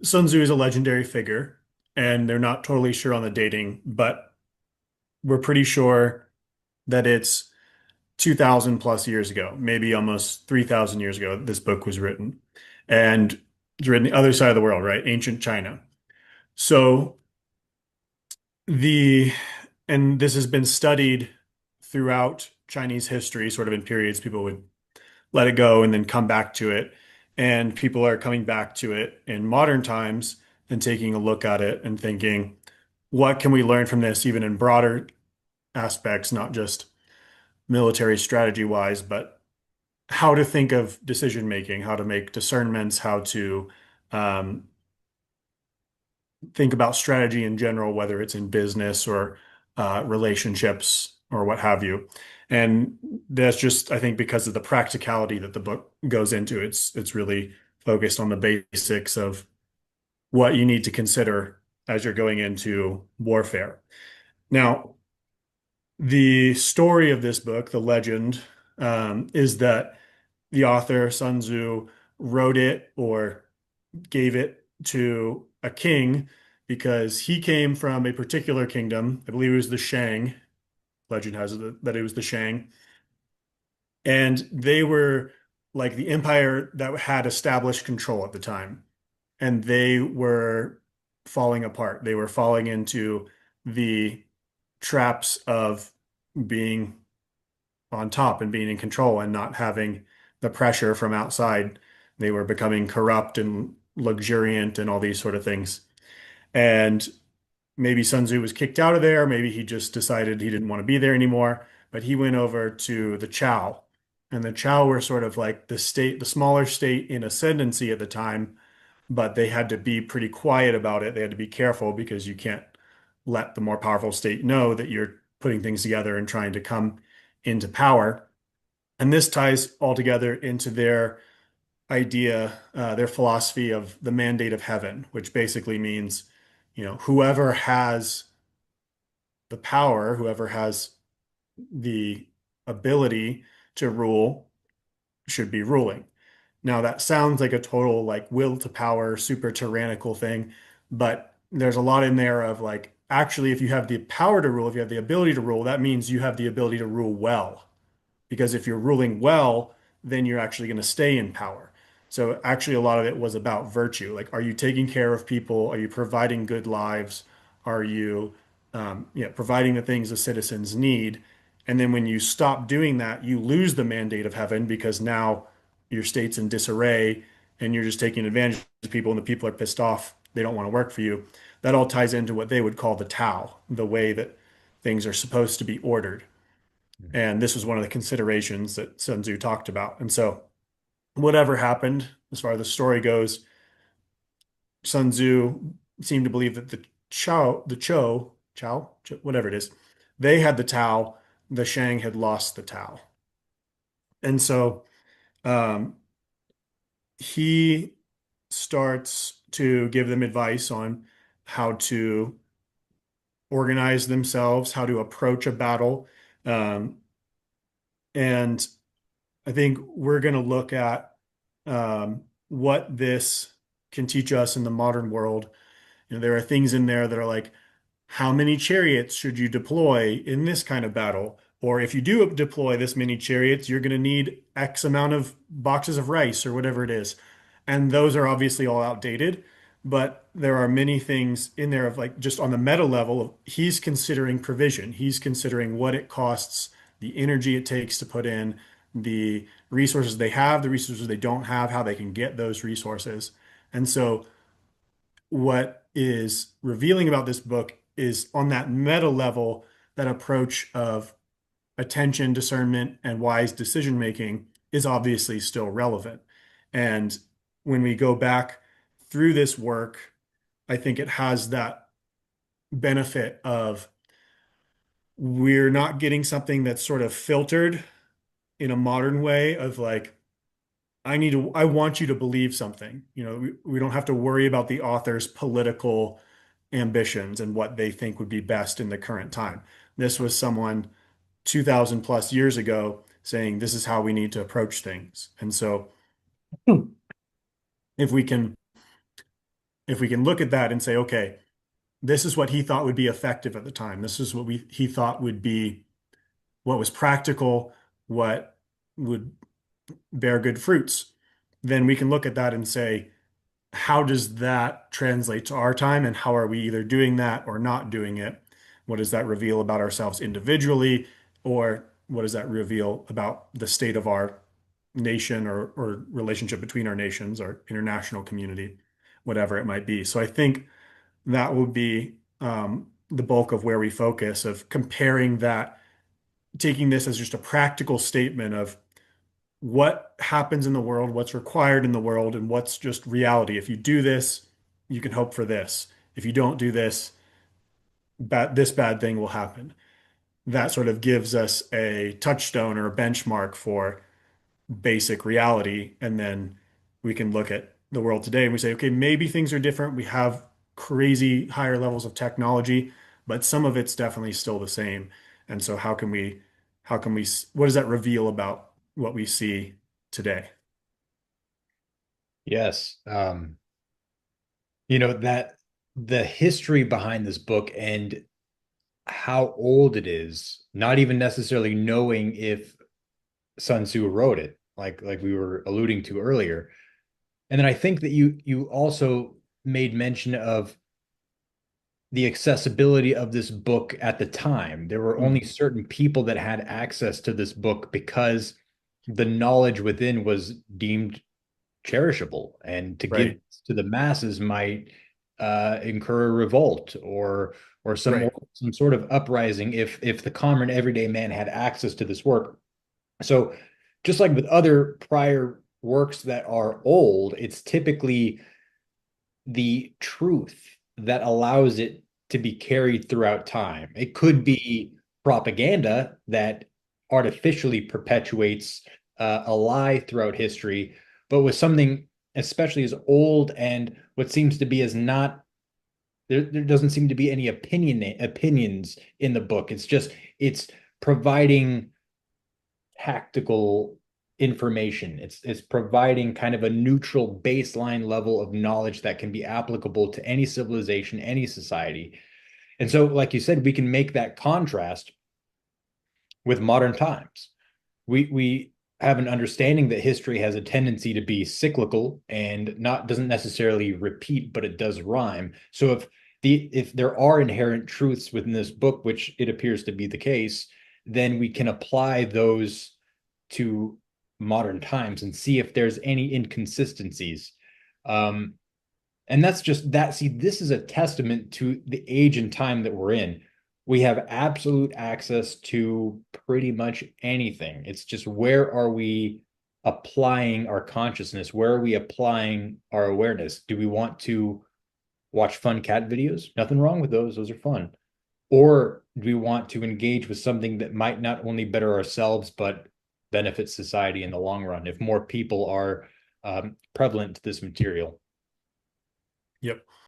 Sun Tzu is a legendary figure, and they're not totally sure on the dating, but we're pretty sure that it's 2000 plus years ago, maybe almost 3000 years ago, this book was written. And it's written the other side of the world, right? Ancient China. So the, and this has been studied throughout Chinese history, sort of in periods. People would let it go and then come back to it. And people are coming back to it in modern times and taking a look at it and thinking, what can we learn from this, even in broader aspects, not just military strategy wise, but how to think of decision making, how to make discernments, how to um, think about strategy in general, whether it's in business or relationships or what have you. And that's just, I think, because of the practicality that the book goes into. It's really focused on the basics of what you need to consider as you're going into warfare. Now, the story of this book, the legend, is that the author Sun Tzu wrote it or gave it to a king because he came from a particular kingdom. I believe it was the Shang. Legend has it that it was the Shang. And they were like the empire that had established control at the time. And they were falling apart. They were falling into the traps of being on top and being in control and not having the pressure from outside. They were becoming corrupt and luxuriant and all these sort of things. And maybe Sun Tzu was kicked out of there. Maybe he just decided he didn't want to be there anymore. But he went over to the Chow. And the Chow were sort of like the state, the smaller state in ascendancy at the time, but they had to be pretty quiet about it. They had to be careful because you can't let the more powerful state know that you're putting things together and trying to come into power. And this ties all together into their idea, their philosophy of the mandate of heaven, which basically means, whoever has the power, whoever has the ability to rule should be ruling. Now, that sounds like a total like will to power, super tyrannical thing, but there's a lot in there of like, actually, if you have the power to rule, if you have the ability to rule, that means you have the ability to rule well. Because if you're ruling well, then you're actually going to stay in power. So actually, a lot of it was about virtue. Like, are you taking care of people? Are you providing good lives? Are you, providing the things the citizens need? And then when you stop doing that, you lose the mandate of heaven because now your state's in disarray and you're just taking advantage of people and the people are pissed off. They don't want to work for you. That all ties into what they would call the Tao, the way that things are supposed to be ordered. And this was one of the considerations that Sun Tzu talked about. And so, whatever happened, as far as the story goes, Sun Tzu seemed to believe that whatever it is, they had the Tao, the Shang had lost the Tao. And so, um, he starts to give them advice on how to organize themselves, how to approach a battle. Um, and I think we're going to look at what this can teach us in the modern world. There are things in there that are like, how many chariots should you deploy in this kind of battle? Or if you do deploy this many chariots, you're going to need X amount of boxes of rice or whatever it is. And those are obviously all outdated, but there are many things in there of like just on the meta level, he's considering provision. He's considering what it costs, the energy it takes to put in, the resources they have, the resources they don't have, how they can get those resources. And so what is revealing about this book is on that meta level, that approach of attention, discernment, and wise decision making is obviously still relevant. And when we go back through this work, I think it has that benefit of we're not getting something that's sort of filtered in a modern way of like, I want you to believe something. We don't have to worry about the author's political ambitions and what they think would be best in the current time. This was someone 2000 plus years ago saying this is how we need to approach things. And so if we can if we can look at that and say, okay, this is what he thought would be effective at the time. This is what he thought would be what was practical, what would bear good fruits. Then we can look at that and say, how does that translate to our time, and how are we either doing that or not doing it? What does that reveal about ourselves individually, or what does that reveal about the state of our nation or relationship between our nations, our international community, whatever it might be? So I think that will be the bulk of where we focus, of comparing that, taking this as just a practical statement of what happens in the world, what's required in the world, and what's just reality. If you do this, you can hope for this. If you don't do this, this bad thing will happen. That sort of gives us a touchstone or a benchmark for basic reality. And then we can look at the world today and we say, okay, maybe things are different. We have crazy higher levels of technology, but some of it's definitely still the same. And so what does that reveal about what we see today? Yes. That the history behind this book and how old it is, not even necessarily knowing if Sun Tzu wrote it, like we were alluding to earlier. And then I think that you also made mention of the accessibility of this book at the time. There were only Mhm. certain people that had access to this book because the knowledge within was deemed cherishable, and to give Right, to the masses might incur a revolt or right. some sort of uprising if the common everyday man had access to this work. So just like with other prior works that are old, it's typically the truth that allows it to be carried throughout time. It could be propaganda that artificially perpetuates a lie throughout history, but with something especially as old and what seems to be as not there doesn't seem to be any opinions in the book. It's providing tactical information. It's providing kind of a neutral baseline level of knowledge that can be applicable to any civilization, any society. And so, like you said, we can make that contrast with modern times. We have an understanding that history has a tendency to be cyclical and not doesn't necessarily repeat, but it does rhyme. So if there are inherent truths within this book, which it appears to be the case, then we can apply those to modern times and see if there's any inconsistencies. Um, and that's just that. See, this is a testament to the age and time that we're in. We have absolute access to pretty much anything. It's just where are we applying our consciousness? Where are we applying our awareness? Do we want to watch fun cat videos? Nothing wrong with those. Those are fun. Or do we want to engage with something that might not only better ourselves, but benefit society in the long run if more people are prevalent to this material? Yep.